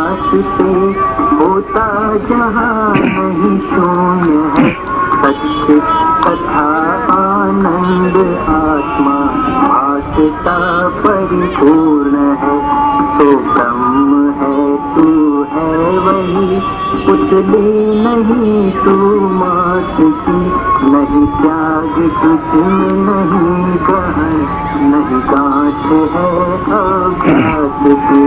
वास्ते होता जहाँ नहीं शून्य है। सत्य कथा आनंद आत्मा भासता परिपूर्ण है। तो ब्रह्म है तू है वही, उतले नहीं तू मात की। नहीं त्याग तुझमें नहीं ग्रहण, नहीं गांठ है अभ्यास की।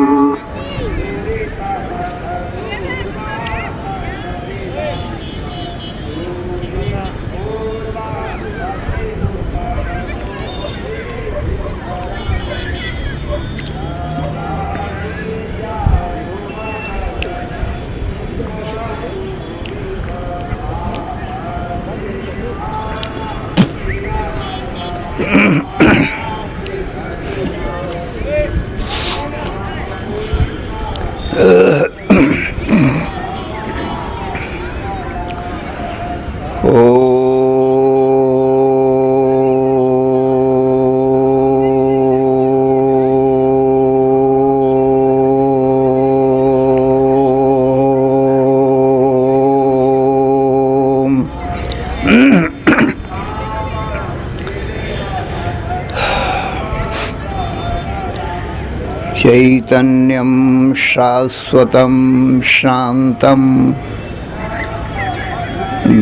चैतन्यं शाश्वतं शान्तं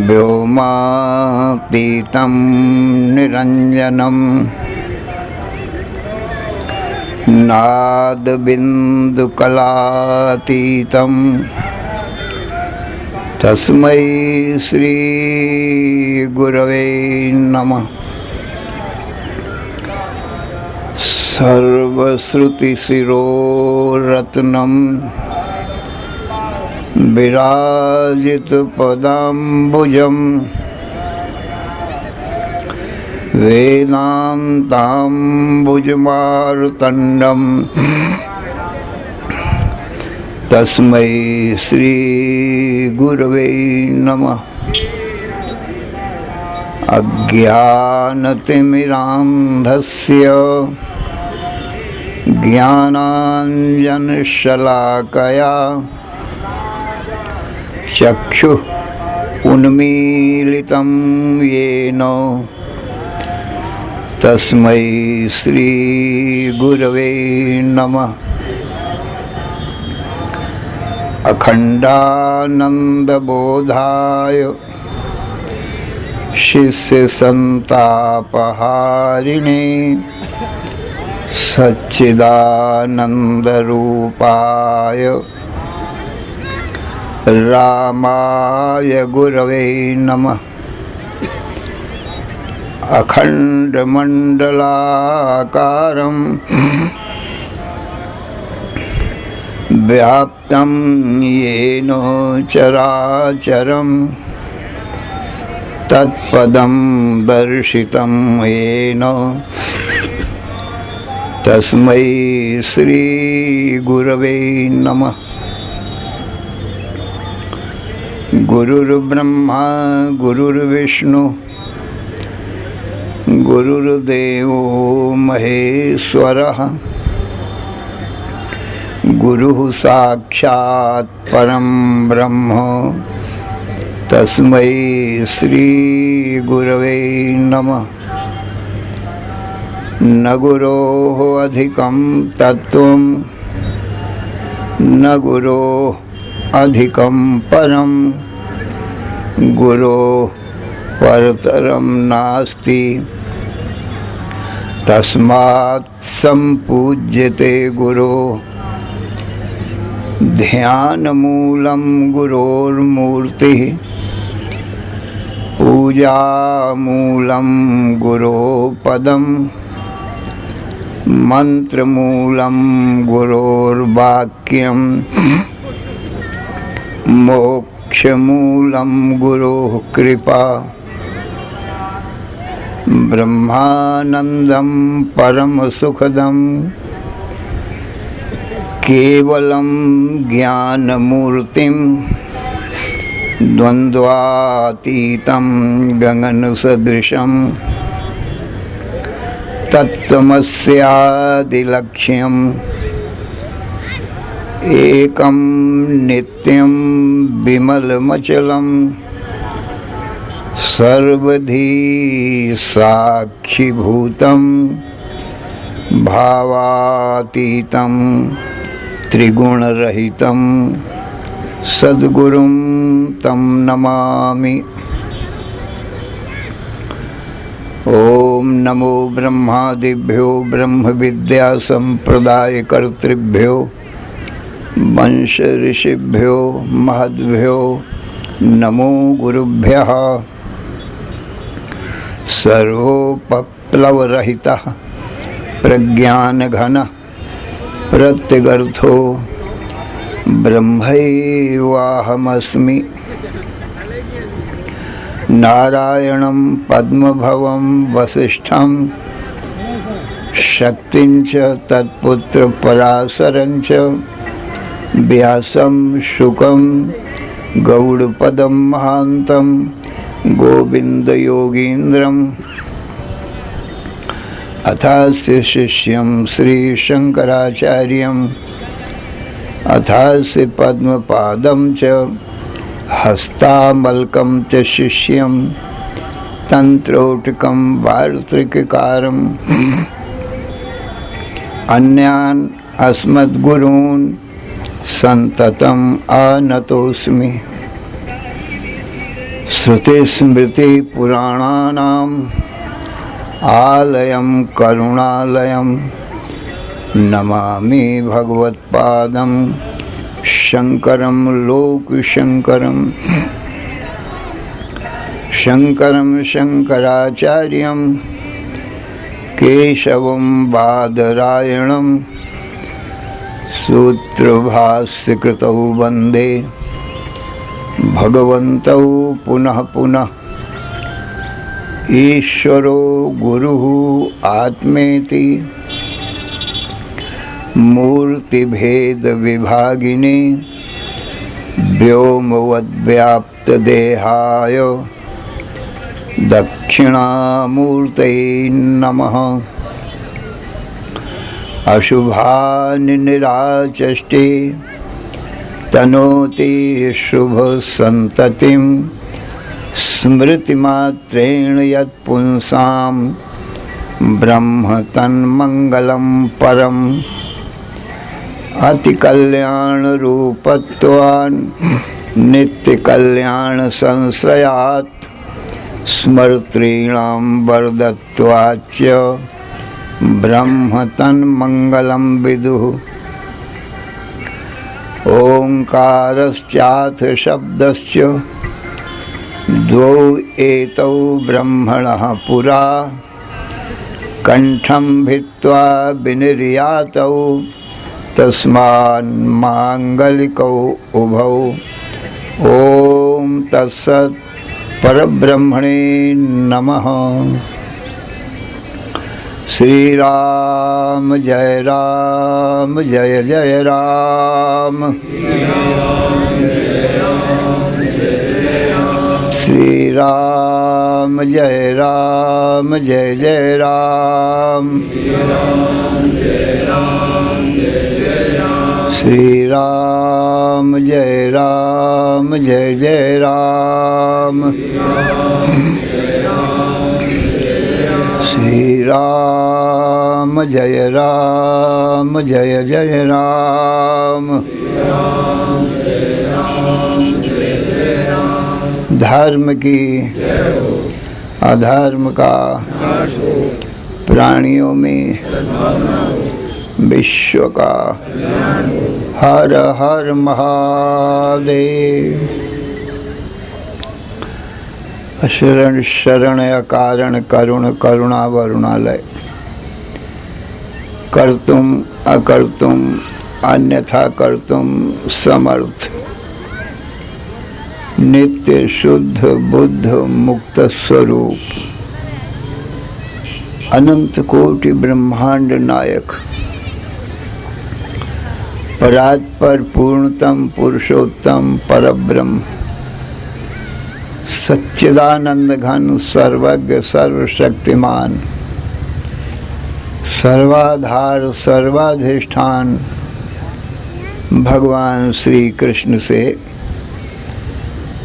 व्योमातीतं निरञ्जनं नादबिन्दुकलातीतं तस्मै श्री गुरवे नमः। सर्वश्रुतिशिरोरत्नं विराजितपदाम्बुजं वेदान्ताम्बुजमार्तण्डं तस्मै श्री गुरवे नमः। अज्ञानतिमिरान्धस्य ज्ञानाञ्जनशलाकया चक्षुः उन्मीलितं येन तस्मै श्री गुरवे नमः। अखण्डानन्दबोधाय शिष्यसन्तापहारिणे सच्चिदानन्दरूपाय रामाय गुरवे नमः। अखण्डमण्डलाकारं व्याप्तं येन चराचरं तत्पदं दर्शितं येन तस्मै श्री गुरवे नमः। गुरुर्ब्रह्मा गुरुर्विष्णु गुरुर्देवो महेश्वरः गुरुः साक्षात् परं ब्रह्म तस्मै श्री गुरवे नमः। न गुरोः अधिकं तत्त्वं न गुरोः अधिकं परं गुरोः परतरं नास्ति तस्मात् सम्पूज्यते गुरोः। ध्यानमूलं गुरोर्मूर्तिः पूजामूलं गुरोः पदं मंत्रमूलं गुरोर्वाक्यं मोक्षमूलं गुरोः कृपा। ब्रह्मानन्दं परमसुखदं केवलं ज्ञानमूर्तिं द्वन्द्वातीतं गगनसदृशं तत्त्वमस्यादिलक्ष्यं एकं नित्यं विमलमचलं सर्वधी साक्षिभूतं भावातीतं त्रिगुणरहितं सद्गुरुं तं नमामि। ओम नमो ब्रह्मादिभ्यो ब्रह्म विद्या संप्रदाय कर्तृभ्यो वंश ऋषिभ्यो महद्भ्यो नमो गुरुभ्यः। सर्वोपप्लवरहितः प्रज्ञानघनः प्रत्यगर्थो ब्रह्मैवाहमस्मि। नारायणं पद्मभवं वसिष्ठं शक्तिं च तत्पुत्र पराशरं च व्यासं शुकं गौड़पदं महान्तं गोविन्दयोगीन्द्रम् अथास्य शिष्यं श्रीशङ्कराचार्यम् अथास्य पद्मपादं च हस्तामलकं च शिष्यं तंत्रोटकं वार्त्रिककारम् अन्यान् अस्मद्गुरून् सन्ततम् आनतोऽस्मि। श्रुतिस्मृतिपुराणानाम् आलयं करुणालयं नमामि भगवत्पादं शंकरं लोकशंकरं। शंकरं शंकराचार्यं केशवं बादरायणं सूत्रभाष्यकृतौ वन्दे भगवन्तौ पुनः पुनः। ईश्वरो गुरुः आत्मेति मूर्तिभेद विभागिने व्योमवद्व्याप्तदेहाय दक्षिणामूर्तये नमः। अशुभानि निराचष्टे तनोति शुभसन्ततिं स्मृतिमात्रेण यत्पुंसां ब्रह्म तन्मङ्गलं परम्। अतिकल्याण रूपत्वान् नित्यकल्याण संश्रयात् स्मर्तॄणां वरदत्वाच्च ब्रह्म तन्मङ्गलं विदुः। ओंकारश्चाथ शब्दश्च द्वौ एतौ ब्रह्मणः पुरा कंठं भित्त्वा विनिर्यातौ तस्मान् मांगलिकौ उभौ। ओम तत्सत् परब्रह्मणे नमः। श्री राम जय जय राम। श्री राम जय जय राम। श्री राम जय जय राम। श्री राम जय जय राम। धर्म की अधर्म का प्राणियों में विश्व का हर हर महादेव। शरण शरणय कारण करुण करुणा वरुणालय। कर्तुम अकर्तुम अन्यथा कर्तुम समर्थ। नित्य शुद्ध बुद्ध मुक्त स्वरूप अनंत कोटि ब्रह्मांड नायक परात्पर पूर्णतम पुरुषोत्तम परब्रह्म सच्चिदानंद घन सर्वज्ञ सर्वशक्तिमान सर्वाधार सर्वाधिष्ठान भगवान श्री कृष्ण से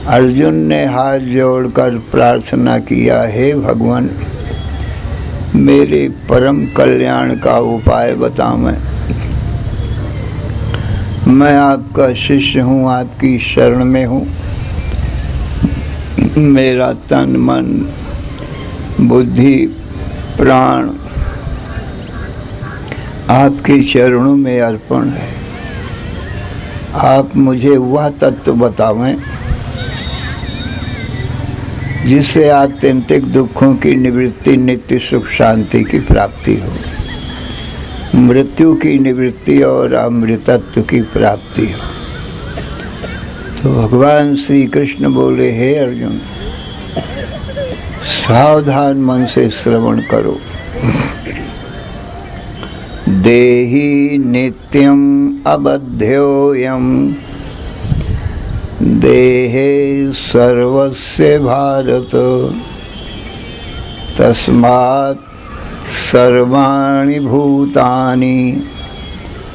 अर्जुन ने हाथ जोड़कर प्रार्थना किया, हे भगवान, मेरे परम कल्याण का उपाय बतावें। मैं आपका शिष्य हूँ, आपकी शरण में हूँ। मेरा तन, मन, बुद्धि, प्राण आपके चरणों में अर्पण है। आप मुझे वह तत्व बतावें जिससे आत्यंतिक दुखों की निवृत्ति, नित्य सुख शांति की प्राप्ति हो, मृत्यु की निवृत्ति और अमृतत्व की प्राप्ति हो। तो भगवान श्री कृष्ण बोले, हे अर्जुन, सावधान मन से श्रवण करो। देहि नित्यम अबध्योयम देहे सर्वस्य भारत, तस्मात् सर्वाणि भूतानि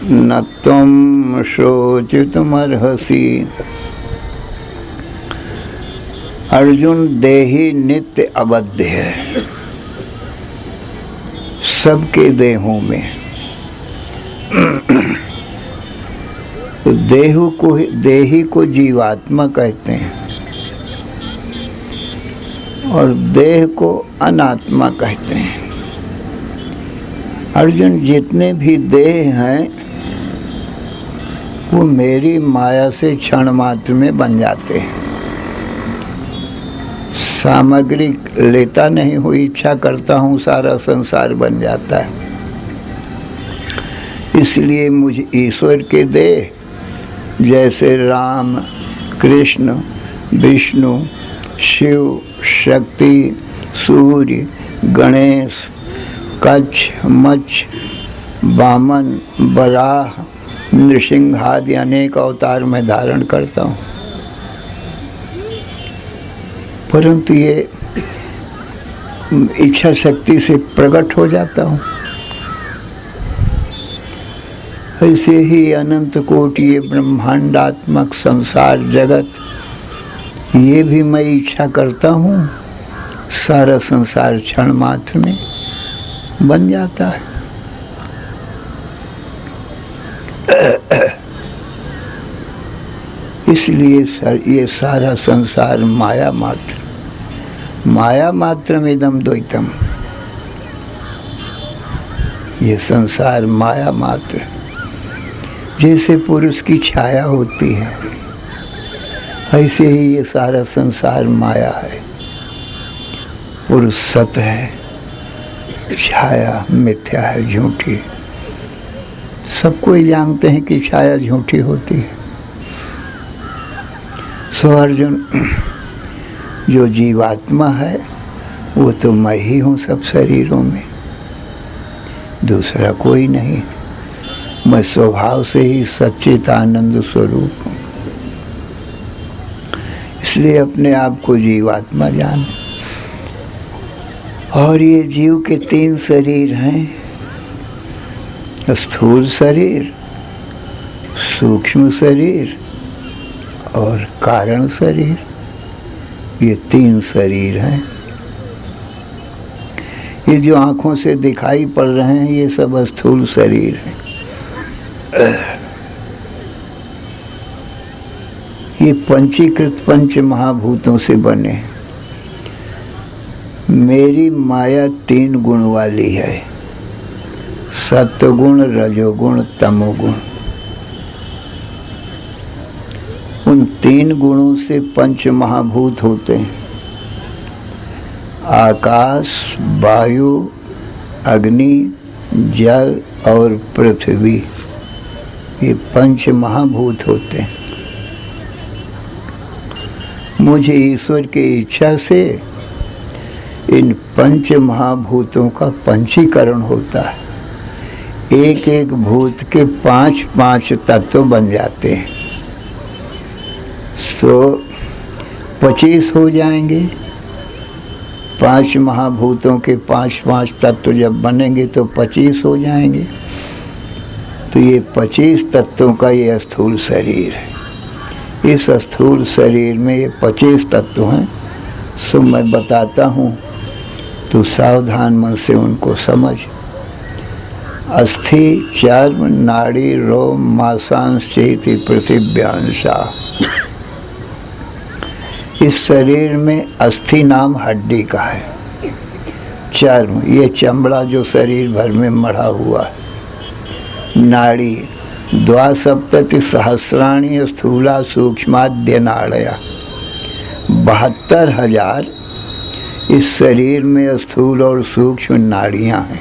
न त्वं शोचितुमर्हसि। अर्जुन, देही नित्य अबद्ध है, सबके देहों में। तो देही को जीवात्मा कहते हैं और देह को अनात्मा कहते हैं। अर्जुन, जितने भी देह हैं वो मेरी माया से क्षण मात्र में बन जाते हैं। सामग्री लेता नहीं हूँ, इच्छा करता हूँ, सारा संसार बन जाता है। इसलिए मुझे ईश्वर के देह जैसे राम, कृष्ण, विष्णु, शिव, शक्ति, सूर्य, गणेश, कच्छ, मच्छ, वामन, वराह, नृसिंह आदि अनेक अवतार में धारण करता हूँ, परंतु ये इच्छा शक्ति से प्रकट हो जाता हूँ। ऐसे ही अनंत कोटि ब्रह्मांडात्मक संसार जगत, ये भी मैं इच्छा करता हूँ, सारा संसार क्षण मात्र में बन जाता है। इसलिए ये सारा संसार माया मात्र, माया मात्रम इदम द्वैतम। ये संसार माया मात्र, जैसे पुरुष की छाया होती है, ऐसे ही ये सारा संसार माया है। पुरुष सत्य है, छाया मिथ्या है, झूठी। सबको ही जानते हैं कि छाया झूठी होती है। सो अर्जुन, जो जीवात्मा है वो तो मैं ही हूँ सब शरीरों में, दूसरा कोई नहीं। मैं स्वभाव से ही सच्चित आनंद स्वरूप हूँ। इसलिए अपने आप को जीवात्मा जान। और ये जीव के 3 शरीर हैं, स्थूल शरीर, सूक्ष्म शरीर और कारण शरीर। ये 3 शरीर हैं। ये जो आंखों से दिखाई पड़ रहे हैं ये सब स्थूल शरीर हैं। ये पंचीकृत पंच महाभूतों से बने। मेरी माया 3 गुण वाली है, सत्वगुण, रजोगुण, तमोगुण। उन 3 गुणों से पंच महाभूत होते हैं। आकाश, वायु, अग्नि, जल और पृथ्वी, ये पंच महाभूत होते हैं। मुझे ईश्वर की इच्छा से इन पंच महाभूतों का पंचीकरण होता है। एक एक भूत के 5-5 तत्व बन जाते हैं, तो 25 हो जाएंगे। 5 महाभूतों के 5-5 तत्व जब बनेंगे तो 25 हो जाएंगे। तो ये 25 तत्वों का ये स्थूल शरीर है। इस स्थूल शरीर में ये 25 तत्व हैं। सो मैं बताता हूँ, तो सावधान मन से उनको समझ। अस्थि, चर्म, नाड़ी, रोम, मांसांश, चेति, पृथिव्यांशा। इस शरीर में अस्थि नाम हड्डी का है। चर्म, ये चमड़ा जो शरीर भर में मढ़ा हुआ है। नाड़ी, द्वासप्तति सहस्राणी स्थूला सूक्ष्माद्य नाड़या। 72,000 इस शरीर में स्थूल और सूक्ष्म नाड़ियां हैं।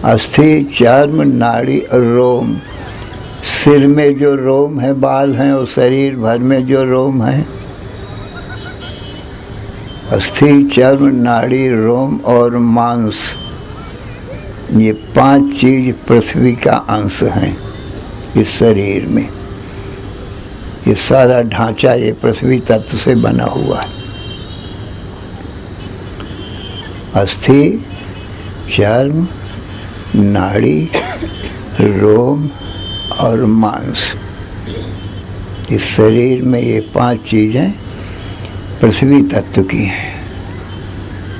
अस्थि, चर्म, नाड़ी, रोम। सिर में जो रोम है, बाल हैं, और शरीर भर में जो रोम है। अस्थि, चर्म, नाड़ी, रोम और मांस, ये 5 चीज पृथ्वी का अंश हैं इस शरीर में। ये सारा ढांचा ये पृथ्वी तत्व से बना हुआ है। अस्थि, चर्म, नाड़ी, रोम और मांस, इस शरीर में ये 5 चीजें पृथ्वी तत्व की हैं।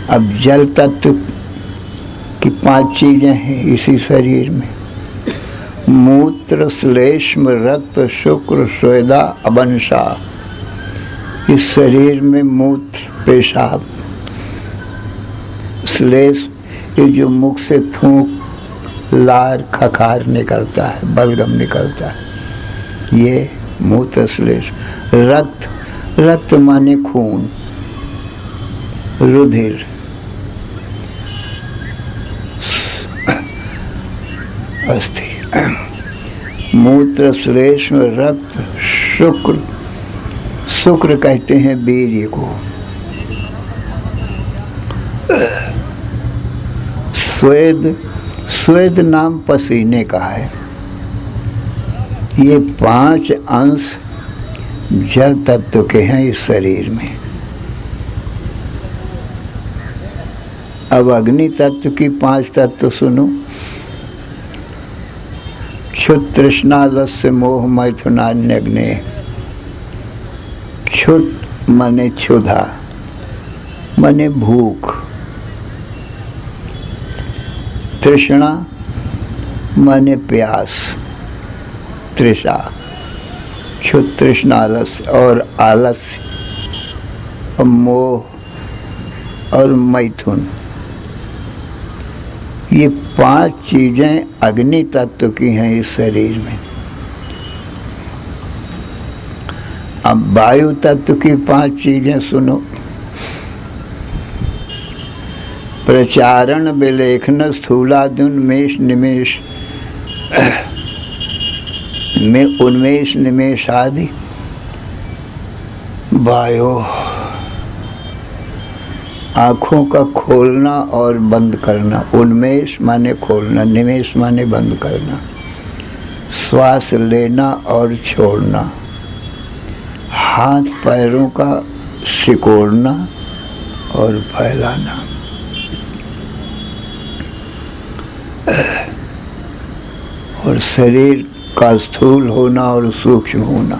अब जल तत्व की 5 चीजें हैं इसी शरीर में। मूत्र, श्लेष्म, रक्त, शुक्र, स्वेदा, अवंशा। इस शरीर में मूत्र, पेशाब, श्लेष, ये जो मुख से थूक, लार, खखार निकलता है, बलगम निकलता है, ये मूत्र, श्लेष। रक्त, रक्त माने खून, रुधिर। अस्थि, मूत्र, श्लेष्म, रक्त, शुक्र। शुक्र कहते हैं वीर्य को। स्वेद, स्वेद नाम पसीने का है। ये 5 अंश जल तत्व के हैं इस शरीर में। अब अग्नि तत्व की 5 तत्व सुनो। क्षुत्, तृष्णा, लस्य, मोह, मैथुनान्यग्ने। क्षुत् माने क्षुधा, माने भूख। तृष्णा माने प्यास, तृषा। क्षुत्, तृष्णा, आलस्य और आलस्य और मोह और मैथुन, ये 5 चीजें अग्नि तत्व की हैं इस शरीर में। अब वायु तत्व की 5 चीजें सुनो। प्रचारण, विलेखन, स्थूलादुन्मेष, निमेष में उन्मेष, निमेष आदि। वायु, आँखों का खोलना और बंद करना। उन्मेष माने खोलना, निमेष माने बंद करना। श्वास लेना और छोड़ना। हाथ पैरों का सिकोड़ना और फैलाना। और शरीर का स्थूल होना और सूक्ष्म होना।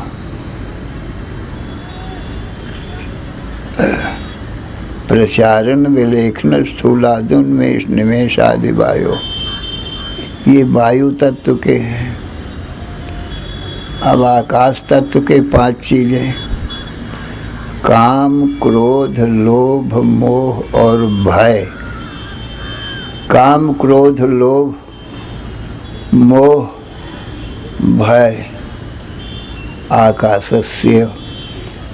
प्रचारण, विलेखन, स्थूलादुन्मेष, निमेष आदि वायु, ये वायु तत्व के हैं। अब आकाश तत्व के 5 चीजें। काम, क्रोध, लोभ, मोह और भय। काम, क्रोध, लोभ, मोह, भय, आकाशस्य,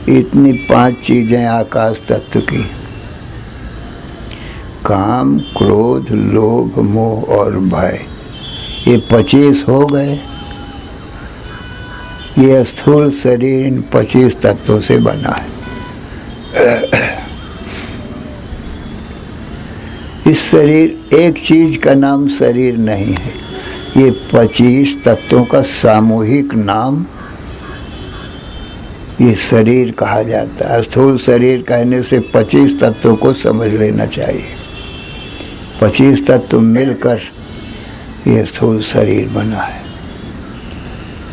इतनी 5 चीजें आकाश तत्व की। काम, क्रोध, लोभ, मोह और भय, ये 25 हो गए। ये स्थूल शरीर इन 25 तत्वों से बना है। इस शरीर एक चीज का नाम शरीर नहीं है, ये 25 तत्वों का सामूहिक नाम ये शरीर कहा जाता है। स्थूल शरीर कहने से 25 तत्वों को समझ लेना चाहिए। 25 तत्व मिलकर ये स्थूल शरीर बना है।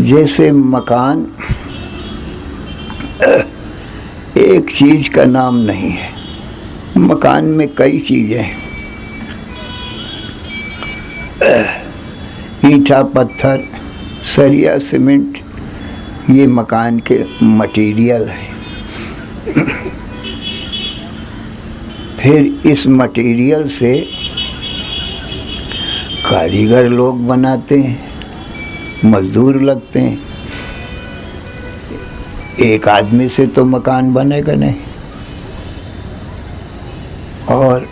जैसे मकान एक चीज का नाम नहीं है, मकान में कई चीजें हैं। ईंटा, पत्थर, सरिया, सीमेंट, ये मकान के मटेरियल है। फिर इस मटेरियल से कारीगर लोग बनाते हैं, मजदूर लगते हैं। एक आदमी से तो मकान बनेगा नहीं। और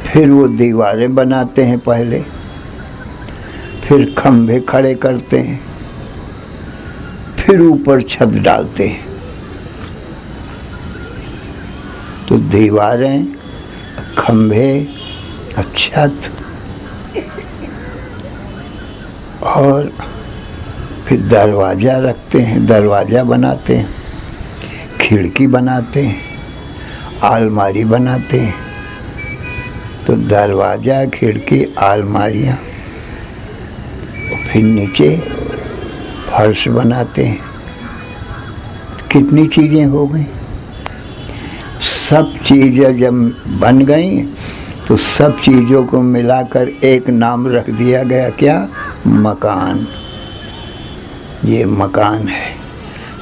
फिर वो दीवारें बनाते हैं पहले, फिर खंभे खड़े करते हैं, फिर ऊपर छत डालते हैं। तो दीवारें, खंभे, छत और फिर दरवाजा रखते हैं, दरवाजा बनाते हैं, खिड़की बनाते हैं, अलमारी बनाते हैं। तो दरवाजा, खिड़की, अलमारियाँ, फिर नीचे फर्श बनाते हैं। कितनी चीज़ें हो गई। सब चीज़ें जब बन गई तो सब चीज़ों को मिलाकर एक नाम रख दिया गया, क्या? मकान। ये मकान है।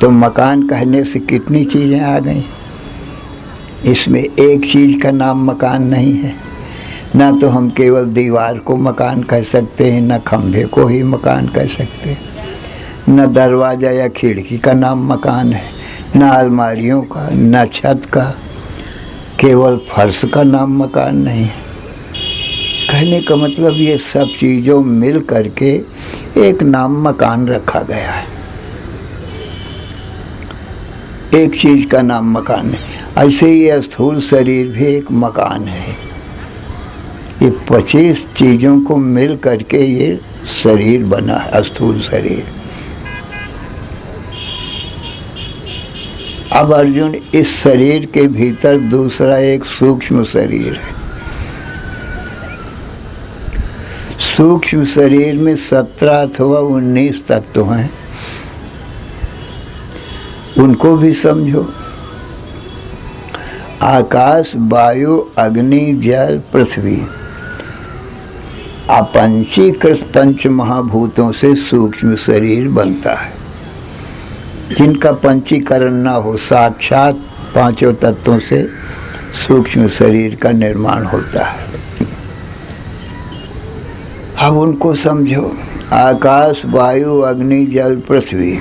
तो मकान कहने से कितनी चीज़ें आ गई। इसमें एक चीज़ का नाम मकान नहीं है। ना तो हम केवल दीवार को मकान कह सकते हैं, न खंभे को ही मकान कह सकते हैं, न दरवाजा या खिड़की का नाम मकान है, न अलमारियों का, न छत का, केवल फर्श का नाम मकान नहीं है। कहने का मतलब ये सब चीज़ों मिल करके एक नाम मकान रखा गया है। एक चीज़ का नाम मकान है। ऐसे ही स्थूल शरीर भी एक मकान है। ये 25 चीज़ों को मिल करके ये शरीर बना है, स्थूल शरीर। अब अर्जुन, इस शरीर के भीतर दूसरा एक सूक्ष्म शरीर है। सूक्ष्म शरीर में 17 अथवा 19 तत्व हैं। उनको भी समझो। आकाश, वायु, अग्नि, जल, पृथ्वी, अपंचीकृत पंच महाभूतों से सूक्ष्म शरीर बनता है। जिनका पंचीकरण ना हो, साक्षात पांचों तत्वों से सूक्ष्म शरीर का निर्माण होता है। अब उनको समझो। आकाश, वायु, अग्नि, जल, पृथ्वी,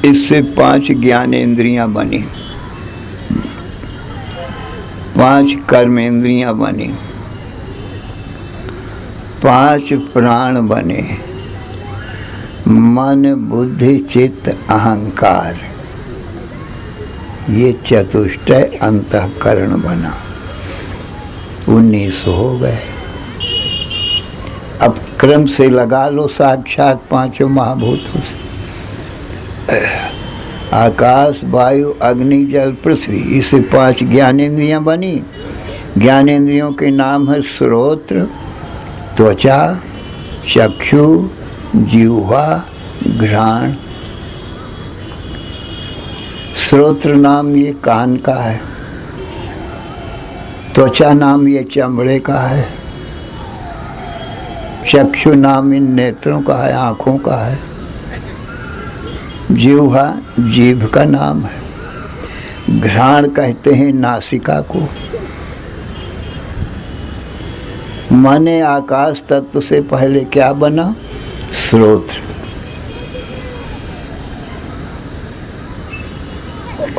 इससे 5 ज्ञानेंद्रियां बनी, 5 कर्मेंद्रियां बनी, 5 प्राण बने, मन, बुद्धि, चित्त, अहंकार, ये चतुष्टय अंतःकरण बना। 19 हो गए। अब क्रम से लगा लो साक्षात पांचों महाभूतों से। आकाश, वायु, अग्नि, जल, पृथ्वी, इससे 5 ज्ञानेंद्रियां बनी। ज्ञानेंद्रियों के नाम है श्रोत्र, त्वचा, चक्षु, जिह्वा, घ्राण। श्रोत्र नाम ये कान का है, त्वचा नाम ये चमड़े का है, चक्षु नाम इन नेत्रों का है, आँखों का है, जिह्वा जीभ का नाम है, घ्राण कहते हैं नासिका को। माने आकाश तत्व से पहले क्या बना? श्रोत्र।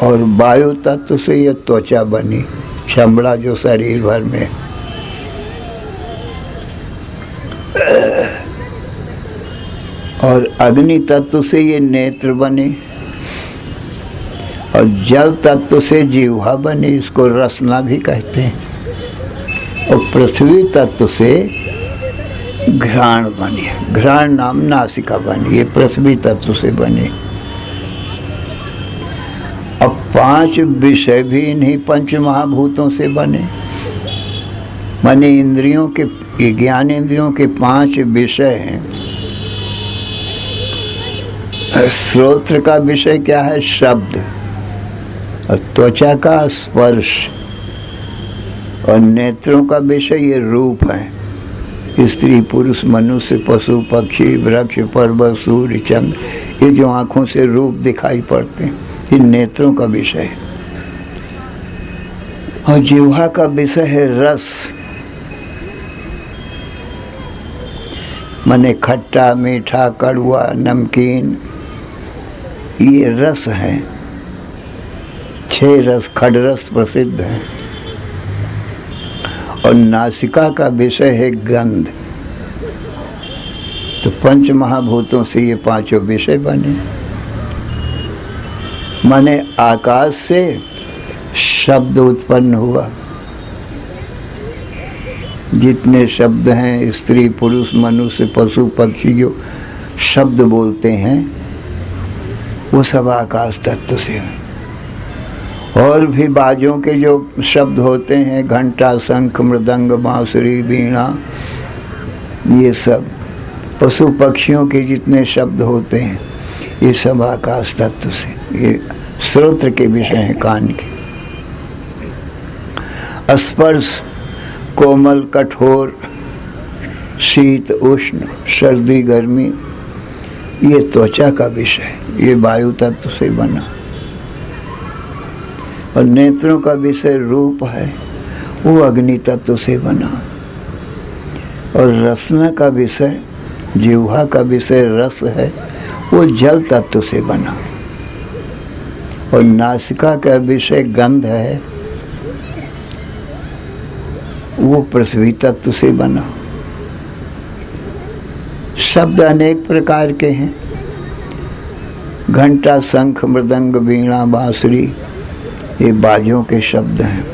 और वायु तत्व से यह त्वचा बनी, चमड़ा जो शरीर भर में। और अग्नि तत्व से ये नेत्र बने। और जल तत्व से जीह्वा बनी, इसको रसना भी कहते हैं। और पृथ्वी तत्व से घ्राण बने, घ्राण नाम नासिका बनी, ये पृथ्वी तत्व से बने। अब 5 विषय भी इन्हीं पंच महाभूतों से बने। माने इंद्रियों के, ज्ञान इंद्रियों के 5 विषय हैं। श्रोत्र का विषय क्या है? शब्द। और त्वचा का स्पर्श। और नेत्रों का विषय ये रूप है। स्त्री पुरुष मनुष्य पशु पक्षी वृक्ष पर्वत सूर्य चंद्र, ये जो आंखों से रूप दिखाई पड़ते हैं, ये नेत्रों का विषय है। और जिह्वा का विषय है रस। माने खट्टा मीठा कड़वा नमकीन, ये रस है। 6 रस खडरस प्रसिद्ध है। और नासिका का विषय है गंध। तो पंच महाभूतों से ये 5 विषय बने। माने आकाश से शब्द उत्पन्न हुआ। जितने शब्द हैं, स्त्री पुरुष मनुष्य पशु पक्षी जो शब्द बोलते हैं, वो सब आकाश तत्व से हैं। और भी बाजों के जो शब्द होते हैं, घंटा शंख मृदंग बांसुरी वीणा, ये सब पशु पक्षियों के जितने शब्द होते हैं, ये सब आकाश तत्व से। ये श्रोत्र के विषय हैं, कान के। स्पर्श कोमल कठोर शीत उष्ण सर्दी गर्मी, ये त्वचा का विषय, ये वायु तत्व से बना। और नेत्रों का विषय रूप है, वो अग्नि तत्व से बना। और रसना का विषय, जिह्वा का विषय रस है, वो जल तत्व से बना। और नासिका का विषय गंध है, वो पृथ्वी तत्व से बना। शब्द अनेक प्रकार के हैं। घंटा शंख मृदंग वीणा बांसुरी, ये बाजों के शब्द हैं।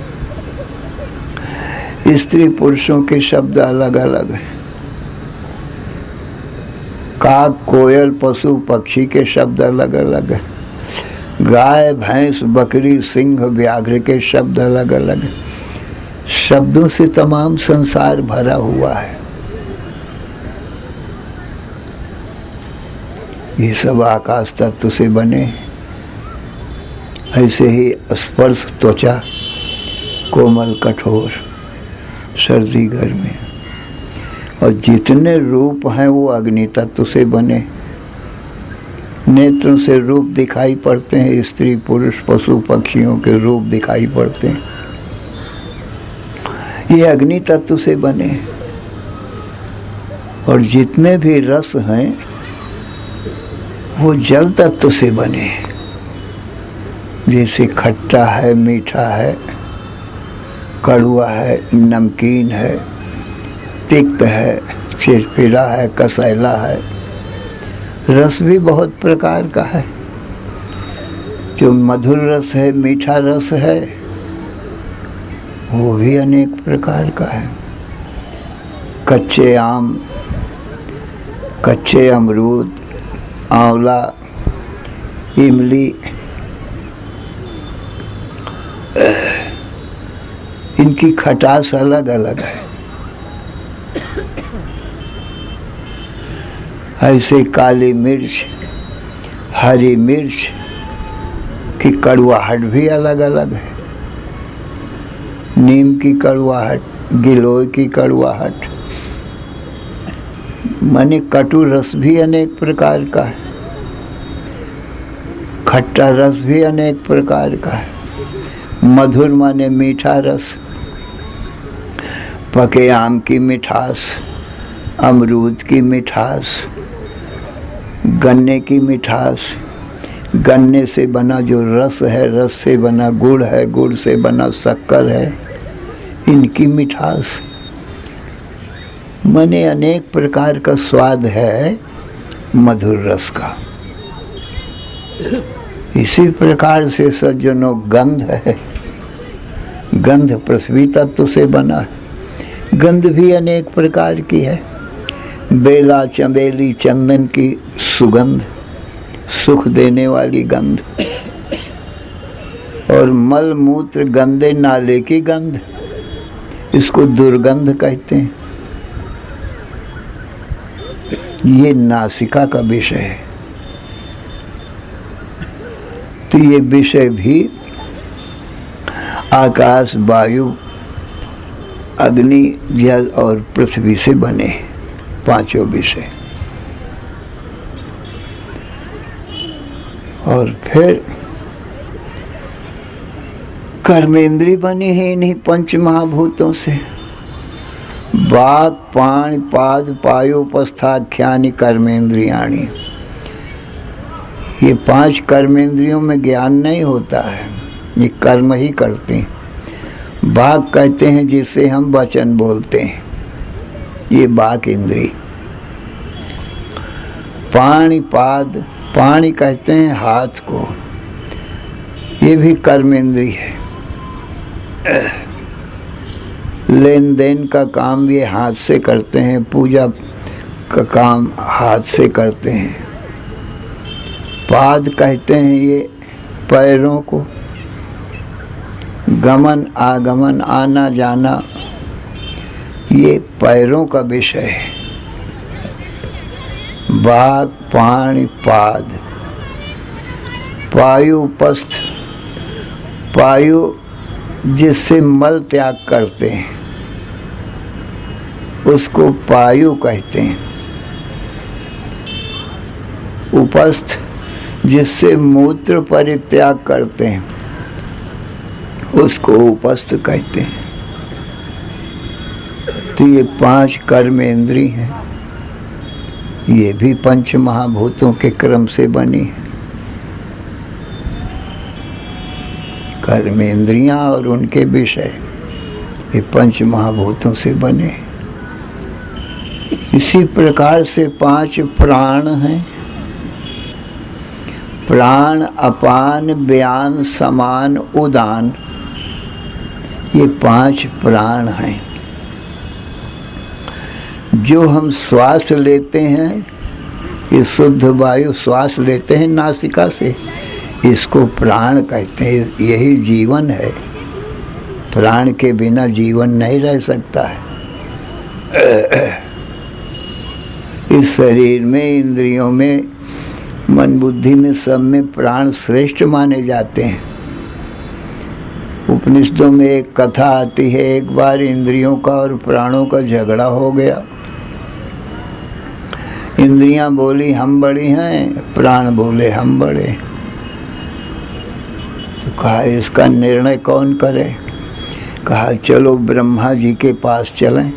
स्त्री पुरुषों के शब्द अलग अलग हैं। काक कोयल पशु पक्षी के शब्द अलग अलग हैं। गाय भैंस बकरी सिंह व्याघ्र के शब्द अलग अलग हैं। शब्दों से तमाम संसार भरा हुआ है। ये सब आकाश तत्व से बने हैं। ऐसे ही स्पर्श त्वचा कोमल कठोर सर्दी गर्मी, और जितने रूप हैं वो अग्नि तत्व से बने। नेत्रों से रूप दिखाई पड़ते हैं, स्त्री पुरुष पशु पक्षियों के रूप दिखाई पड़ते हैं, ये अग्नि तत्व से बने। और जितने भी रस हैं वो जल तत्व से बने। जैसे खट्टा है, मीठा है, कड़वा है, नमकीन है, तिक्त है, चिरपिरा है, कसैला है। रस भी बहुत प्रकार का है। जो मधुर रस है, मीठा रस है, वो भी अनेक प्रकार का है। कच्चे आम, कच्चे अमरूद, आंवला, इमली, इनकी खटास अलग अलग है। ऐसे काली मिर्च, हरी मिर्च की कड़वाहट भी अलग अलग है। नीम की कड़वाहट, गिलोय की कड़वाहट, माने कटु रस भी अनेक प्रकार का है। खट्टा रस भी अनेक प्रकार का है। मधुर माने मीठा रस, पके आम की मिठास, अमरूद की मिठास, गन्ने की मिठास, गन्ने से बना जो रस है, रस से बना गुड़ है, गुड़ से बना शक्कर है, इनकी मिठास। माने अनेक प्रकार का स्वाद है मधुर रस का। इसी प्रकार से सज्जनों गंध है। गंध पृथ्वी तत्व से बना है। गंध भी अनेक प्रकार की है। बेला चमेली चंदन की सुगंध, सुख देने वाली गंध। और मल मूत्र गंदे नाले की गंध, इसको दुर्गंध कहते हैं। ये नासिका का विषय है। तो ये विषय भी आकाश, वायु, अग्नि, जल और पृथ्वी से बने, पांचों विषय। और फिर कर्मेंद्री बनी है इन्हीं पंच महाभूतों से। वाक्, पाणि, पाद, पायोपस्थाख्यानि कर्मेंद्रियाणि। ये पांच कर्मेंद्रियों में ज्ञान नहीं होता है, ये कर्म ही करते हैं। वाक् कहते हैं जिससे हम वचन बोलते हैं, ये वाक् इंद्री। पाणि, पाद, पाणि कहते हैं हाथ को, ये भी कर्मेंद्री है। लेन देन का काम ये हाथ से करते हैं, पूजा का काम हाथ से करते हैं। पाद कहते हैं ये पैरों को, गमन आगमन, आना जाना, ये पैरों का विषय है। वाक्, पाणि, पाद। पायुपस्थ, पायु जिससे मल त्याग करते हैं उसको पायु कहते हैं। उपस्थ जिससे मूत्र परित्याग करते हैं उसको उपस्थ कहते हैं। तो ये पांच कर्मेंद्री हैं, ये भी पंच महाभूतों के क्रम से बनी है। कर्मेंद्रियां और उनके विषय ये पंच महाभूतों से बने। इसी प्रकार से पांच प्राण हैं। प्राण, अपान, व्यान, समान, उदान, ये पांच प्राण हैं। जो हम श्वास लेते हैं, ये शुद्ध वायु श्वास लेते हैं नासिका से, इसको प्राण कहते हैं। यही जीवन है, प्राण के बिना जीवन नहीं रह सकता है। इस शरीर में, इंद्रियों में, मन बुद्धि में, सब में प्राण श्रेष्ठ माने जाते हैं। उपनिषदों में एक कथा आती है, एक बार इंद्रियों का और प्राणों का झगड़ा हो गया। इंद्रियां बोली हम बड़ी हैं, प्राण बोले हम बड़े। तो कहा इसका निर्णय कौन करे? कहा चलो ब्रह्मा जी के पास चलें,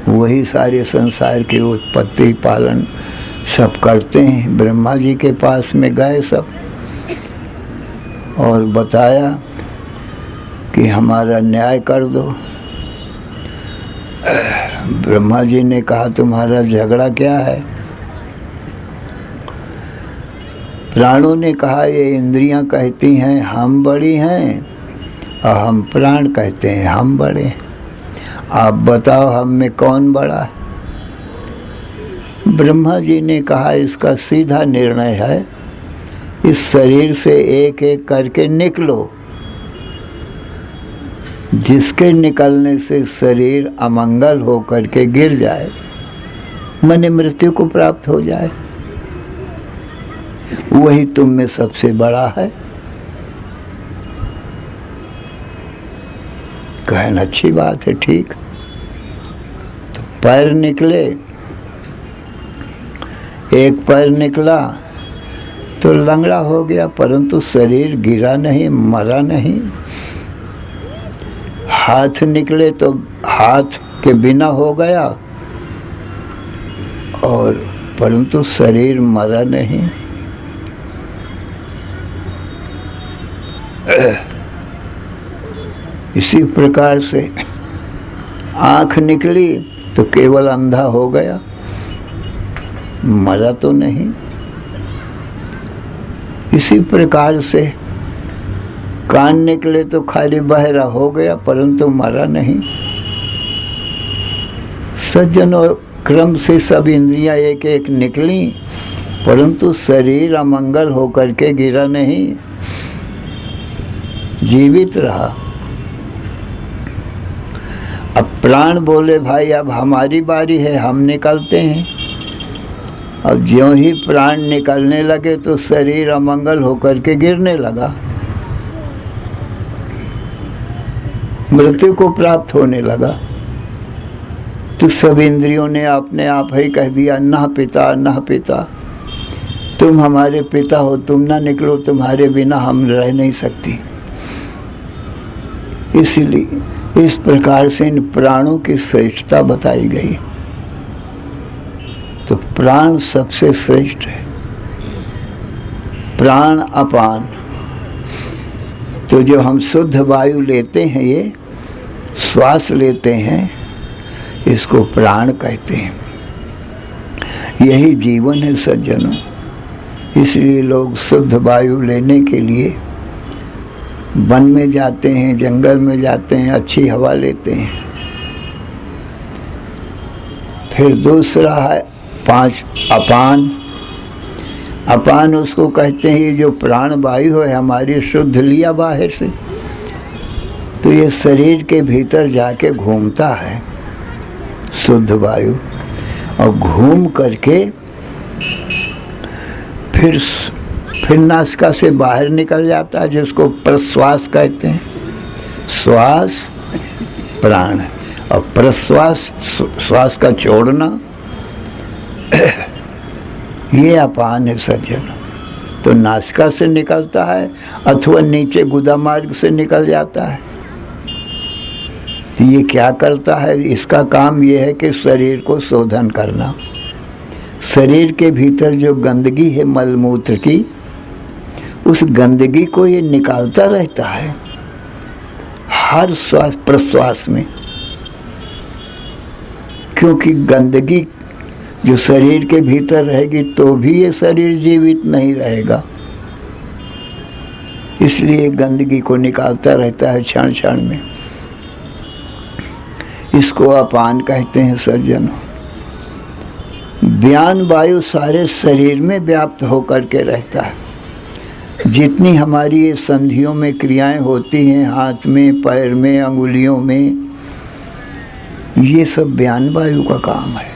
वही सारे संसार की उत्पत्ति पालन सब करते हैं। ब्रह्मा जी के पास में गए सब और बताया कि हमारा न्याय कर दो। ब्रह्मा जी ने कहा तुम्हारा झगड़ा क्या है? प्राणों ने कहा ये इंद्रियां कहती हैं हम बड़ी हैं और हम प्राण कहते हैं हम बड़े। आप बताओ हम में कौन बड़ा है? ब्रह्मा जी ने कहा इसका सीधा निर्णय है, इस शरीर से एक एक करके निकलो। जिसके निकलने से शरीर अमंगल हो करके गिर जाए, माने मृत्यु को प्राप्त हो जाए, वही तुम में सबसे बड़ा है। कहना अच्छी बात है, ठीक। तो पैर निकले, एक पैर निकला तो लंगड़ा हो गया, परंतु शरीर गिरा नहीं, मरा नहीं। हाथ निकले तो हाथ के बिना हो गया और परंतु शरीर मरा नहीं। इसी प्रकार से आंख निकली तो केवल अंधा हो गया, मरा तो नहीं। इसी प्रकार से कान निकले तो खाली बहरा हो गया, परंतु मरा नहीं। सज्जनों, क्रम से सब इंद्रियां एक एक निकली, परंतु शरीर अमंगल होकर के गिरा नहीं। जीवित रहा। अब प्राण बोले भाई अब हमारी बारी है, हम निकलते हैं। अब ज्यों ही प्राण निकलने लगे तो शरीर अमंगल होकर के गिरने लगा, मृत्यु को प्राप्त होने लगा। तो सब इंद्रियों ने अपने आप ही कह दिया, ना पिता ना पिता, तुम हमारे पिता हो, तुम ना निकलो, तुम्हारे बिना हम रह नहीं सकती। इसलिए इस प्रकार से इन प्राणों की श्रेष्ठता बताई गई। तो प्राण सबसे श्रेष्ठ है, प्राण अपान। तो जो हम शुद्ध वायु लेते हैं, ये श्वास लेते हैं, इसको प्राण कहते हैं। यही जीवन है सज्जनों। इसलिए लोग शुद्ध वायु लेने के लिए वन में जाते हैं, जंगल में जाते हैं, अच्छी हवा लेते हैं। फिर दूसरा है 5 अपान। अपान उसको कहते हैं जो प्राण वायु है हमारी, शुद्ध लिया बाहर से, तो ये शरीर के भीतर जाके घूमता है शुद्ध वायु, और घूम करके फिर नासिका से बाहर निकल जाता है, जिसको प्रश्वास कहते हैं। श्वास प्राण और प्रश्वास श्वास का छोड़ना, ये अपान है सज्जन। तो नासिका से निकलता है अथवा नीचे गुदा मार्ग से निकल जाता है। ये क्या करता है? इसका काम ये है कि शरीर को शोधन करना। शरीर के भीतर जो गंदगी है मलमूत्र की, उस गंदगी को ये निकालता रहता है हर श्वास प्रश्वास में, क्योंकि गंदगी जो शरीर के भीतर रहेगी तो भी ये शरीर जीवित नहीं रहेगा। इसलिए गंदगी को निकालता रहता है क्षण क्षण में। इसको अपान कहते हैं सज्जनों। व्यान वायु सारे शरीर में व्याप्त होकर के रहता है। जितनी हमारी ये संधियों में क्रियाएं होती हैं, हाथ में, पैर में, अंगुलियों में, ये सब व्यान वायु का काम है।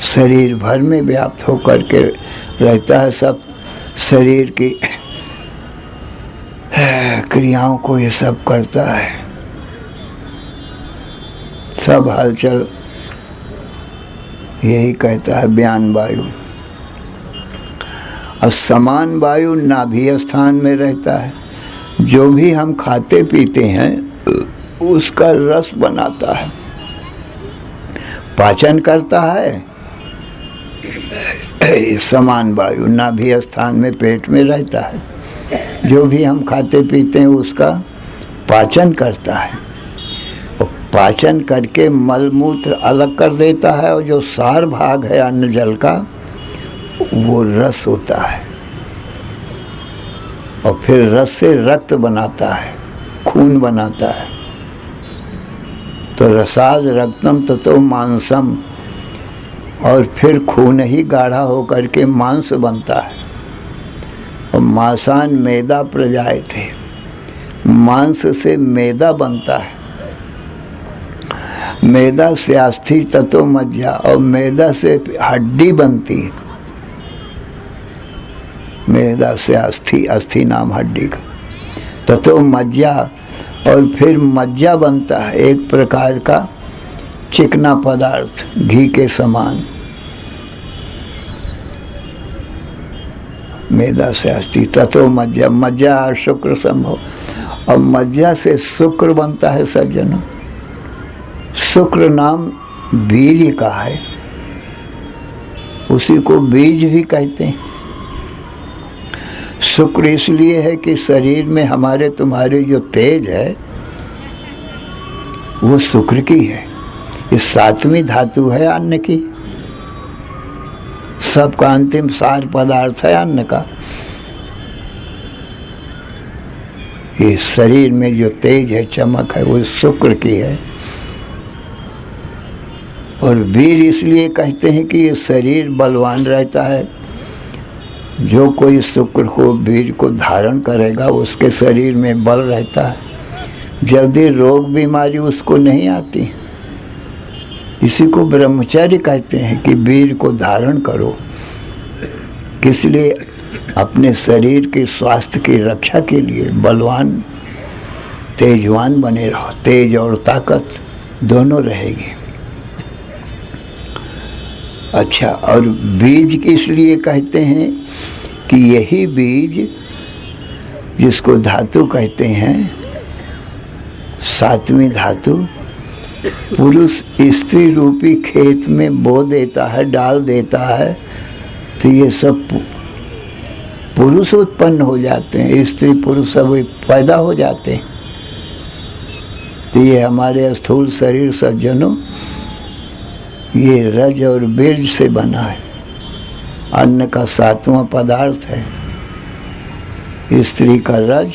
शरीर भर में व्याप्त होकर के रहता है। सब शरीर की क्रियाओं को ये सब करता है, सब हलचल यही कहता है व्यान वायु। और समान वायु नाभि स्थान में रहता है। जो भी हम खाते पीते हैं उसका रस बनाता है, पाचन करता है। समान वायु नाभि स्थान में पेट में रहता है। जो भी हम खाते पीते हैं उसका पाचन करता है, और पाचन करके मलमूत्र अलग कर देता है। और जो सार भाग है अन्न जल का, वो रस होता है, और फिर रस से रक्त बनाता है, खून बनाता है। तो रसाद रक्तम ततो मांसम, और फिर खून ही गाढ़ा होकर के मांस बनता है। और मांसान मैदा प्रजाए थे, मांस से मैदा बनता है। मैदा से अस्थि ततो मज्जा, और मैदा से हड्डी बनती है। मैदा से अस्थि, अस्थि नाम हड्डी का, ततो मज्जा, और फिर मज्जा बनता है, एक प्रकार का चिकना पदार्थ घी के समान। मैदा से अस्थि ततो मज्जा, मज्जा और शुक्र संभव, और मज्जा से शुक्र बनता है सज्जनों। शुक्र नाम बीज का है, उसी को बीज भी कहते हैं। शुक्र इसलिए है कि शरीर में हमारे तुम्हारे जो तेज है वो शुक्र की है। ये 7वीं धातु है अन्न की, सबका अंतिम सार पदार्थ है अन्न का। ये शरीर में जो तेज है, चमक है, वो शुक्र की है। और वीर इसलिए कहते हैं कि ये शरीर बलवान रहता है, जो कोई शुक्र को बीज को धारण करेगा उसके शरीर में बल रहता है, जल्दी रोग बीमारी उसको नहीं आती। इसी को ब्रह्मचर्य कहते हैं कि बीज को धारण करो। किस लिए? अपने शरीर के स्वास्थ्य की रक्षा के लिए बलवान तेजवान बने रहो, तेज और ताकत दोनों रहेगी। अच्छा, और बीज किस लिए कहते हैं कि यही बीज जिसको धातु कहते हैं, सातवीं धातु, पुरुष स्त्री रूपी खेत में बो देता है, डाल देता है, तो ये सब पुरुष उत्पन्न हो जाते हैं, स्त्री पुरुष सब पैदा हो जाते हैं। तो ये हमारे स्थूल शरीर सज्जनों, ये रज और बीज से बना है। अन्न का 7वां पदार्थ है, स्त्री का रज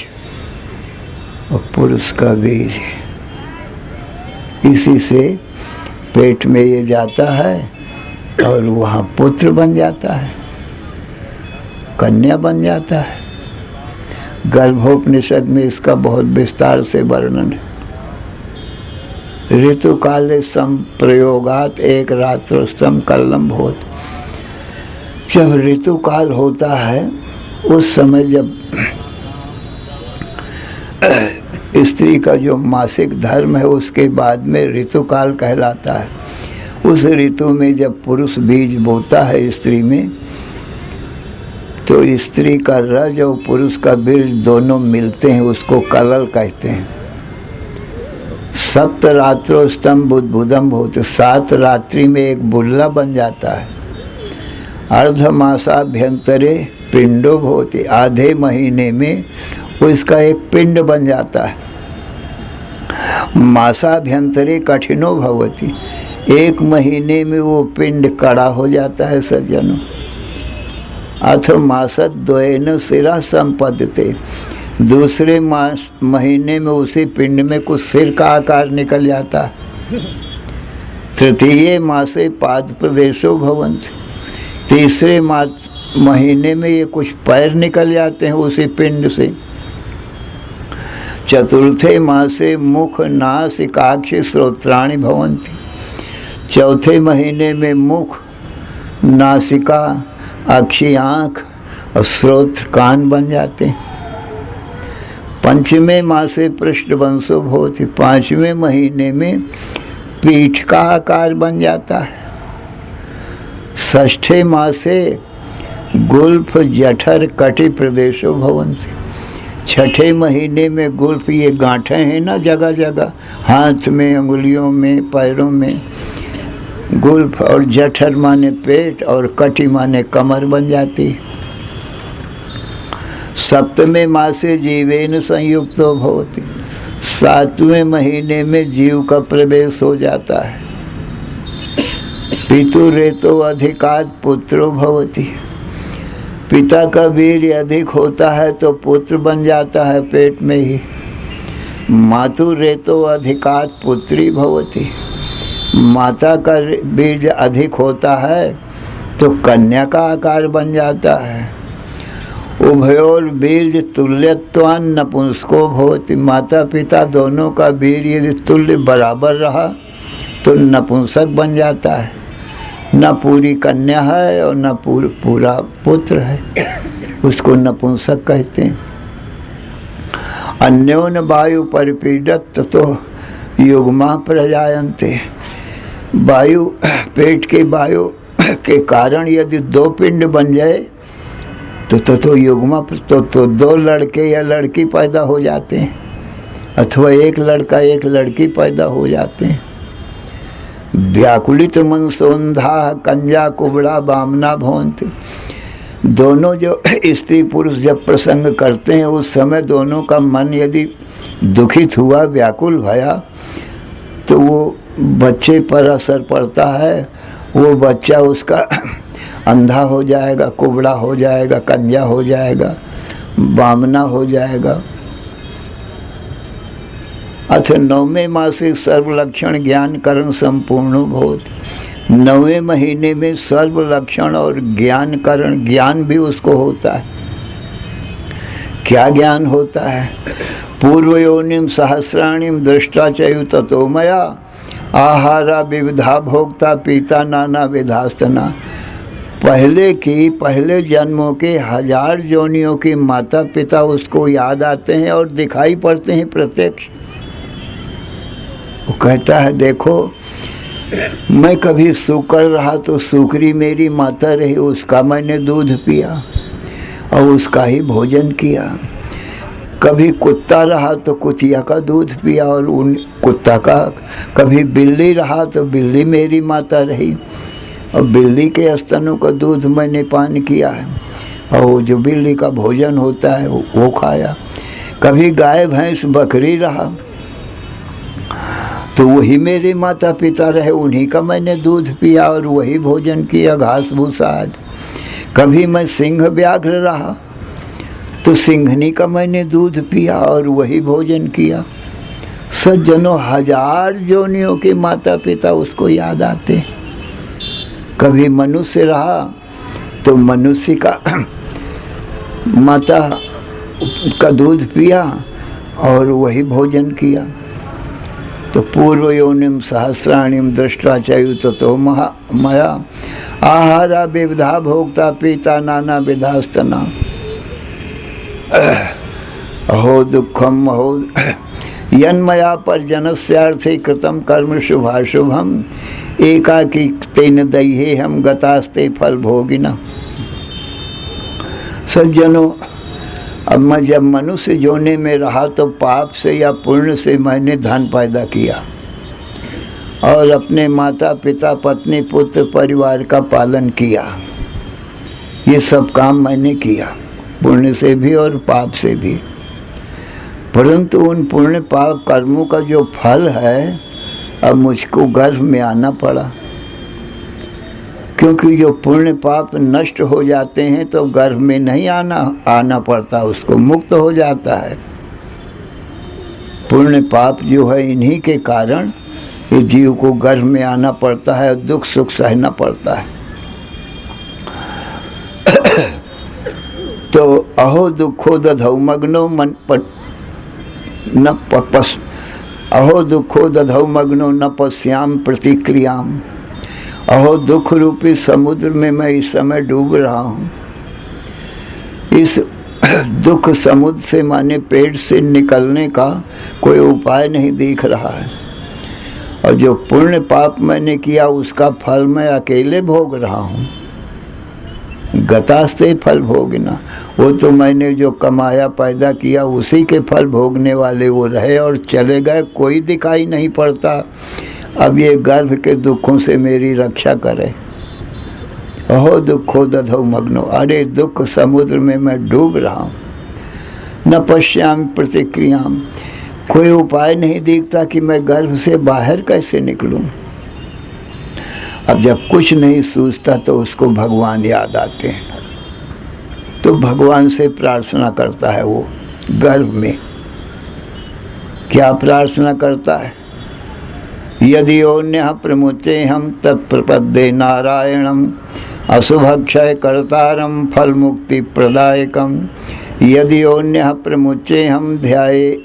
और पुरुष का बीज। इसी से पेट में ये जाता है और वहाँ पुत्र बन जाता है, कन्या बन जाता है। गर्भोपनिषद में इसका बहुत विस्तार से वर्णन है। ऋतु काले संप्रयोगात एक रात्रोस्तम कल्लम भूत। जब ऋतु काल होता है उस समय जब स्त्री का जो मासिक धर्म है उसके बाद में ऋतु काल कहलाता है। उस ऋतु में जब पुरुष बीज बोता है स्त्री में, तो स्त्री का रज और पुरुष का बीज दोनों मिलते हैं, उसको कलल कहते हैं। सप्त रात्रो स्तंभ बुद्धम होते, 7 रात्रि में एक बुल्ला बन जाता है। अर्धमासाभ्यंतरे पिंडो भवति, आधे महीने में उसका एक पिंड बन जाता है। मासाभ्यंतरे कठिनो भवति, 1 महीने में वो पिंड कड़ा हो जाता है सज्जनों। अथ मासत द्वयेन सिरा संपद्यते, दूसरे महीने में उसी पिंड में कुछ सिर का आकार निकल जाता है। तृतीय मासे पाद प्रदेशो भवन्ति, तीसरे महीने में ये कुछ पैर निकल जाते हैं उसी पिंड से। चतुर्थे मासे मुख नासिकाक्ष श्रोत्राणि भवन्ति, चौथे महीने में मुख, नासिका, अक्षी आँख और श्रोत्र कान बन जाते हैं। पंचमे मासे पृष्ठवंशो भवति, 5वें महीने में पीठ का आकार बन जाता है। षष्ठे मासे गुल्फ जठर कटि प्रदेशो भवन्ति, 6ठे महीने में गुल्फ, ये गांठें हैं ना जगह जगह, हाथ में, अंगुलियों में, पैरों में, गुल्फ और जठर माने पेट और कटि माने कमर बन जाती है। सप्तमे मासे जीवेन संयुक्तो भवति, 7वें महीने में जीव का प्रवेश हो जाता है। पितुरेतो अधिकात् पुत्रो भवति, पिता का वीर्य अधिक होता है तो पुत्र बन जाता है पेट में ही। मातुरेतो अधिकात् पुत्री भवति, माता का बीज अधिक होता है तो कन्या का आकार बन जाता है। उभयोर बीज तुल्यत्वान नपुंसको भवति, माता पिता दोनों का बीज यदि तुल्य बराबर रहा तो नपुंसक बन जाता है। न पूरी कन्या है और न पूरा पुत्र है, उसको नपुंसक कहते हैं। अन्योन वायु परिपीडत तो युग्मा प्रजायन्ते, वायु, पेट के वायु के कारण यदि 2 पिंड बन जाए तो युग्मा तो 2 लड़के या लड़की पैदा हो जाते हैं, अथवा 1 लड़का 1 लड़की पैदा हो जाते हैं। व्याकुलित मन सौंधा कंजा कुबड़ा बामना भवन्ति, दोनों जो स्त्री पुरुष जब प्रसंग करते हैं उस समय दोनों का मन यदि दुखित हुआ, व्याकुल भया, तो वो बच्चे पर असर पड़ता है। वो बच्चा उसका अंधा हो जाएगा, कुबड़ा हो जाएगा, कंजा हो जाएगा, बामना हो जाएगा। अथ 9वें मासे सर्वलक्षण ज्ञान करण संपूर्ण भवति, 9वें महीने में सर्व लक्षण और ज्ञान करण ज्ञान भी उसको होता है। क्या ज्ञान होता है? पूर्व योनिम सहस्राणिम दृष्टा चयु ततो मया आहारा विविधा भोक्ता पीता नाना विधास्तना। पहले जन्मों के 1000 योनियों के माता पिता उसको याद आते हैं और दिखाई पड़ते हैं प्रत्यक्ष। वो कहता है देखो, मैं कभी सूकर रहा तो सूकरी मेरी माता रही, उसका मैंने दूध पिया और उसका ही भोजन किया। कभी कुत्ता रहा तो कुतिया का दूध पिया और उन कुत्ता का। कभी बिल्ली रहा तो बिल्ली मेरी माता रही और बिल्ली के स्तनों का दूध मैंने पान किया है और जो बिल्ली का भोजन होता है वो खाया। कभी गाय भैंस बकरी रहा तो वही मेरे माता पिता रहे, उन्हीं का मैंने दूध पिया और वही भोजन किया, घास भूसा आदि। कभी मैं सिंह व्याघ्र रहा तो सिंघनी का मैंने दूध पिया और वही भोजन किया। सज्जनों 1000 योनियों के माता पिता उसको याद आते। कभी मनुष्य रहा तो मनुष्य का माता का दूध पिया और वही भोजन किया। तो पूर्व योनिम सहस्राणिम दृष्टा चयु ततो मया आहारा विविधा भोक्ता पीता नाना विधास्तना। अहो दुखम अहो यन्मया पर्जनस्यार्थे कृतम कर्म शुभाशुभम एकाकी तेन दह्ये हम गतास्ते फल भोगिना। सज्जनों, अब मैं जब मनुष्य जोने में रहा तो पाप से या पुण्य से मैंने धन पैदा किया और अपने माता पिता पत्नी पुत्र परिवार का पालन किया। ये सब काम मैंने किया, पुण्य से भी और पाप से भी। परंतु उन पुण्य पाप कर्मों का जो फल है, अब मुझको गर्भ में आना पड़ा, क्योंकि जो पुण्य पाप नष्ट हो जाते हैं तो गर्भ में नहीं आना पड़ता, उसको मुक्त हो जाता है। पुण्य पाप जो है इन्हीं के कारण ये जीव को गर्भ में आना पड़ता है, दुख सुख सहना पड़ता है। तो अहो दुखो दधौ मग्नो मन न पस अहो दुखो दधौ मग्नो न पश्याम प्रतिक्रियाम। अहो दुख रूपी समुद्र में मैं इस समय डूब रहा हूँ। इस दुख समुद्र से माने पेट से निकलने का कोई उपाय नहीं दिख रहा है और जो पुण्य पाप मैंने किया उसका फल मैं अकेले भोग रहा हूँ। गतास्ते फल भोगना, वो तो मैंने जो कमाया पैदा किया उसी के फल भोगने वाले वो रहे और चले गए, कोई दिखाई नहीं पड़ता। अब ये गर्भ के दुखों से मेरी रक्षा करे। अहो दुखो दधौ मग्नो, अरे दुख समुद्र में मैं डूब रहा हूँ। न पश्याम प्रतिक्रियाम, कोई उपाय नहीं दिखता कि मैं गर्भ से बाहर कैसे निकलूं। अब जब कुछ नहीं सूझता तो उसको भगवान याद आते हैं, तो भगवान से प्रार्थना करता है। वो गर्भ में क्या प्रार्थना करता है? यदि ओन्य प्रमुचे हम तत्प्रपद्ये नारायणम अशुभक्षय कर्तारम फल मुक्ति प्रदायकम। यदि ओन्य प्रमुचे हम ध्याये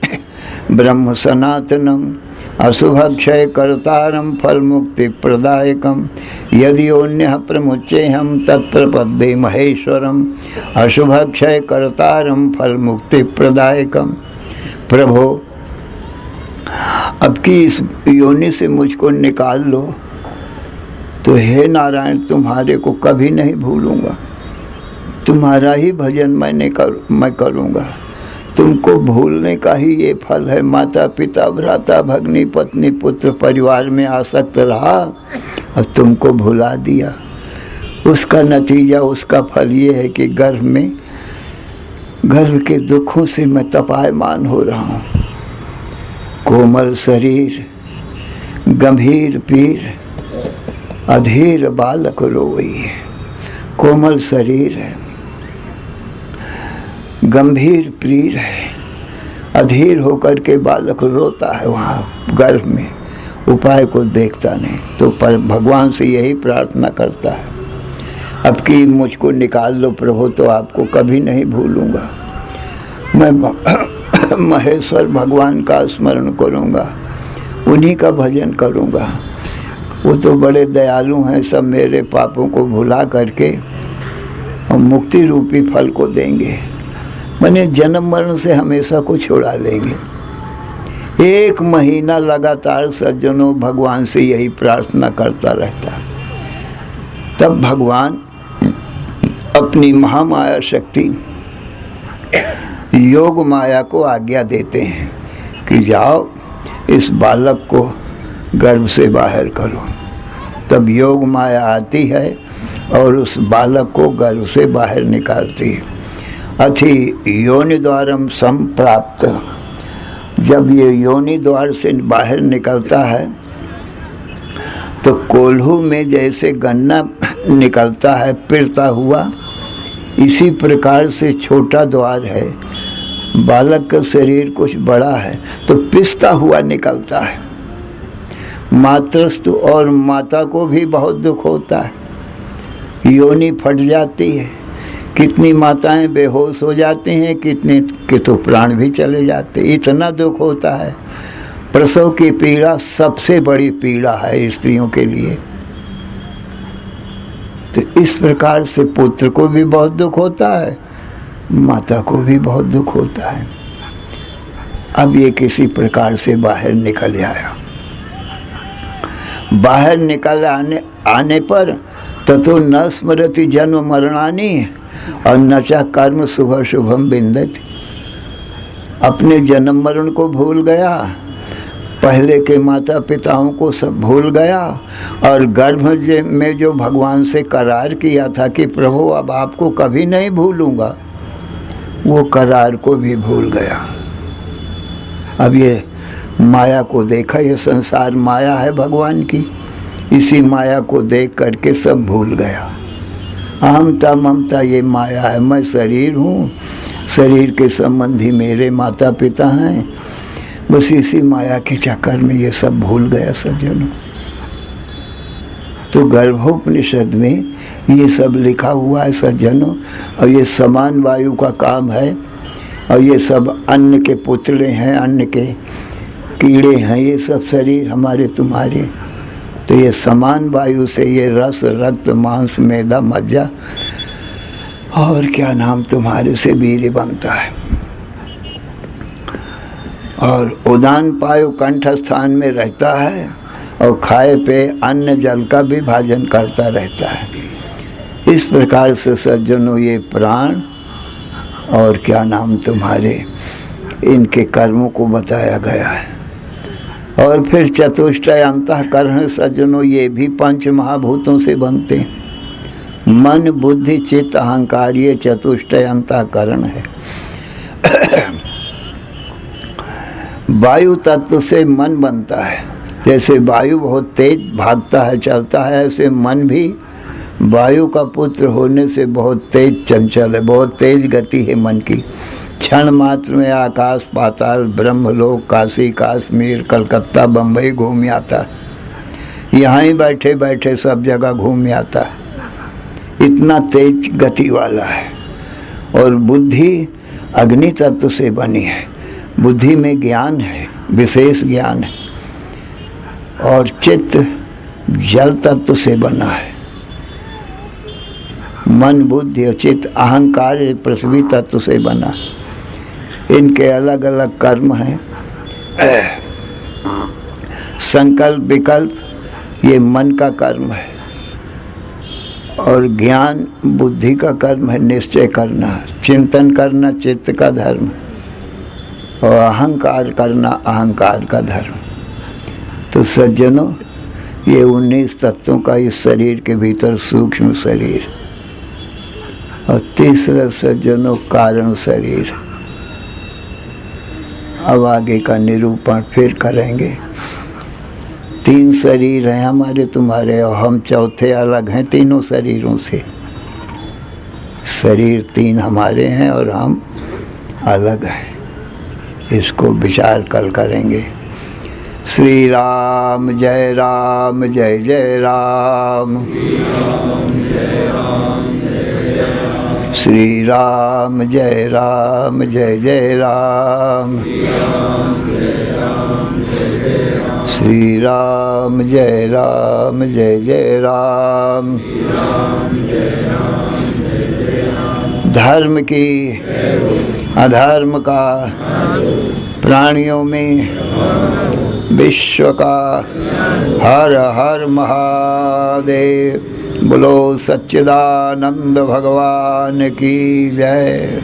ब्रह्म सनातनम अशुभक्षय कर्तारम फल मुक्ति प्रदायकम। यदि ओन्य प्रमुचे हम तत्प्रपद्ये महेश्वरम अशुभक्षय कर्तारम फल मुक्ति प्रदायकम। प्रभो, अब की इस योनि से मुझको निकाल लो तो हे नारायण, तुम्हारे को कभी नहीं भूलूंगा, तुम्हारा ही भजन मैं करूंगा। तुमको भूलने का ही ये फल है। माता पिता भ्राता भगनी पत्नी पुत्र परिवार में आसक्त रहा और तुमको भुला दिया। उसका नतीजा, उसका फल ये है कि गर्भ के दुखों से मैं तपायमान हो रहा हूँ। कोमल शरीर गंभीर पीर अधीर बालक रोई। कोमल शरीर है, गंभीर पीर है, अधीर होकर के बालक रोता है वहाँ गर्भ में, उपाय को देखता नहीं, तो पर भगवान से यही प्रार्थना करता है, अब कि मुझको निकाल लो प्रभु, तो आपको कभी नहीं भूलूंगा। मैं महेश्वर भगवान का स्मरण करूंगा, उन्हीं का भजन करूंगा। वो तो बड़े दयालु हैं, सब मेरे पापों को भुला करके और मुक्ति रूपी फल को देंगे, माने जन्म मरण से हमेशा को छुड़ा लेंगे। 1 महीना लगातार सज्जनों भगवान से यही प्रार्थना करता रहता। तब भगवान अपनी महामाया शक्ति योग माया को आज्ञा देते हैं कि जाओ इस बालक को गर्भ से बाहर करो। तब योग माया आती है और उस बालक को गर्भ से बाहर निकालती है। अथि योनि द्वारम संप्राप्त, जब ये योनि द्वार से बाहर निकलता है तो कोल्हू में जैसे गन्ना निकलता है पिरता हुआ, इसी प्रकार से छोटा द्वार है। बालक का शरीर कुछ बड़ा है तो पिसता हुआ निकलता है। मातृस्तु और माता को भी बहुत दुख होता है, योनि फट जाती है। कितनी माताएं बेहोश हो जाती हैं, कितने के तो प्राण भी चले जाते, इतना दुख होता है। प्रसव की पीड़ा सबसे बड़ी पीड़ा है स्त्रियों के लिए। तो इस प्रकार से पुत्र को भी बहुत दुख होता है, माता को भी बहुत दुख होता है। अब ये किसी प्रकार से बाहर निकल आया। बाहर निकल आने पर ततो न स्मरति जन्म मरणानि और नचा कर्म शुभ शुभम बिंदति। अपने जन्म मरण को भूल गया, पहले के माता पिताओं को सब भूल गया, और गर्भ में जो भगवान से करार किया था कि प्रभु अब आपको कभी नहीं भूलूंगा, वो करार को भी भूल गया। अब ये माया को देखा, ये संसार माया है भगवान की, इसी माया को देख करके सब भूल गया। अहमता ममता ये माया है, मैं शरीर हूँ, शरीर के संबंधी मेरे माता पिता हैं, बस इसी माया के चक्कर में ये सब भूल गया सज्जनों। तो गर्भोपनिषद में ये सब लिखा हुआ है सज्जनों, और ये समान वायु का काम है, और ये सब अन्न के पुतले हैं, अन्न के कीड़े हैं, ये सब शरीर हमारे तुम्हारे। तो ये समान वायु से ये रस रक्त मांस मेदा मज्जा और क्या नाम तुम्हारे से वीर्य बनता है। और उदान पायु कंठ स्थान में रहता है और खाए पे अन्न जल का भी भाजन करता रहता है। इस प्रकार से सज्जनों ये प्राण और क्या नाम तुम्हारे इनके कर्मों को बताया गया है। और फिर चतुष्टय अंतःकरण सज्जनों ये भी 5 महाभूतों से बनते हैं। मन बुद्धि चित्त अहंकार ये चतुष्टय अंतःकरण है। वायु तत्व से मन बनता है, जैसे वायु बहुत तेज भागता है चलता है, ऐसे मन भी वायु का पुत्र होने से बहुत तेज चंचल है, बहुत तेज गति है मन की। क्षण मात्र में आकाश पाताल ब्रह्मलोक काशी कश्मीर कलकत्ता बम्बई घूम आता है, यहाँ ही बैठे बैठे सब जगह घूम आता है, इतना तेज गति वाला है। और बुद्धि अग्नि तत्व से बनी है, बुद्धि में ज्ञान है, विशेष ज्ञान है। और चित्त जल तत्व से बना है। मन बुद्धि और चित्त अहंकार पृथ्वी तत्व से बना है। इनके अलग अलग कर्म हैं। संकल्प विकल्प ये मन का कर्म है, और ज्ञान बुद्धि का कर्म है, निश्चय करना चिंतन करना चित्त का धर्म है, और अहंकार करना अहंकार का धर्म। तो सज्जनों ये 19 तत्वों का इस शरीर के भीतर सूक्ष्म शरीर, और तीसरा सज्जनों कारण शरीर। अब आगे का निरूपण फिर करेंगे। 3 शरीर हैं हमारे तुम्हारे, और हम चौथे अलग हैं तीनों शरीरों से। शरीर 3 हमारे हैं और हम अलग हैं। इसको विचार कल करेंगे। श्री राम जय जय राम, श्री राम जय जय राम, श्री राम जय जय राम। धर्म की अधर्म का, प्राणियों में विश्व का, हर हर महादेव। बोलो सच्चिदानंद भगवान की जय।